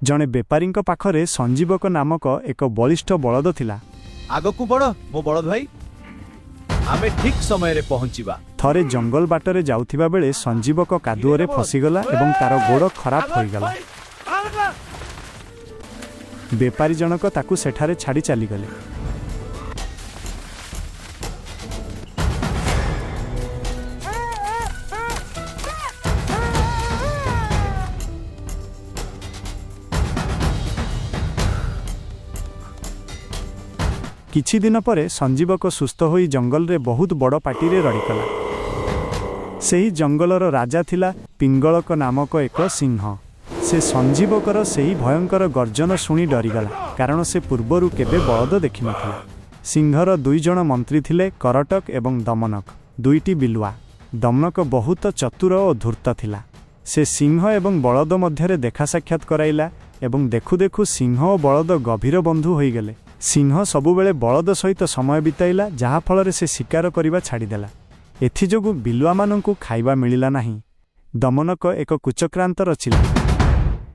जणे बेपारी पाखरे संजीवक नामक एक बलिष्ठ बलद थिला। आगकू बढ़ मो बलद भाई, आमे ठीक समय रे पहुंचीबा। थरे जंगल बाटरे जाउथिबा बेले संजीवक कादुओरे फसीगला एवं तार गोड़ खराब होईगला। बेपारी जनक ताकू सेठारे छाड़ी चलीगले। किछि दिन परे संजीवक सुस्थ होई जंगल रे बहुत बड़ पाटी रे रड़ीकला। सेही जंगलर राजा थिला पिंगलक नामक एक सिंह। से संजीवकर सेही भयंकर गर्जन शुणी डरीगला, कारण से पूर्वरु केबे बलद देखि नथिला। सिंहर दुई जण मंत्री थिले करटक एवं दमनक, दुईटी बिलुआ। दमनक बहुत चतुर और धूर्त थिला। से सिंह एवं बलद मध्यरे देखा साक्षात कराइला एवं देखु देखु सिंह और बलद गभीर बंधु होई गेले। सिंह सबुबेले बलद सहित समय बिताइला, जहा फलरे से शिकार करिबा छाड़ीदेला। एथिजोगु बिलुआ मानंकु खाइबा मिलिला नाही। दमनक एक कुचक्रांत रचिला।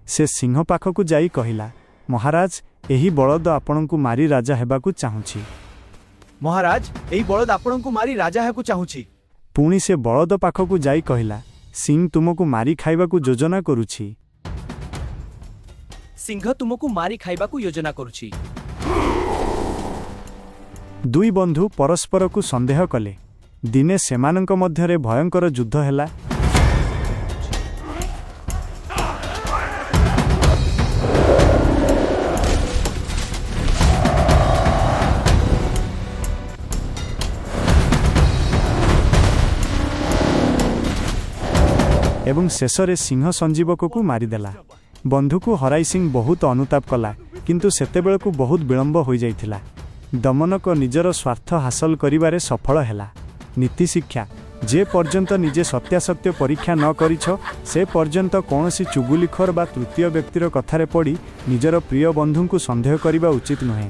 से सिंह पाखकु जाई कहिला, महाराज एही बलद आपणंकु मारी राजा हेबाकु चाहुछि। महाराज एही बलद आपणंकु मारी राजा हेबाकु चाहुछि। पुणी से बलद पाखकु जाई कहिला, सिंह तुमकु मारी खाइबाकु योजना करुछि। सिंह तुमकु मारी खाइबाकु योजना करुछि। दुई बंधु परस्पर को संदेह कले। दिने सेमानंक मध्यरे भयंकर युद्ध हैला। एवं शेषरे सिंह संजीवक को मारिदेला। बंधु को हराई सिंह बहुत अनुताप कला, किंतु सेतेबेलकु बहुत विलंब हो जाइथिला। दमनक निजर स्वार्थ हासिल करिबारे सफल हैला। नीति शिक्षा, जे पर्यंत निजे सत्यासत्य परीक्षा न करिछ से पर्यंत कौनसी चुगुलिखोर बा तृतीय व्यक्तिर कथारे पड़ी निजर प्रिय बंधु को संदेह करिबा उचित नुहे।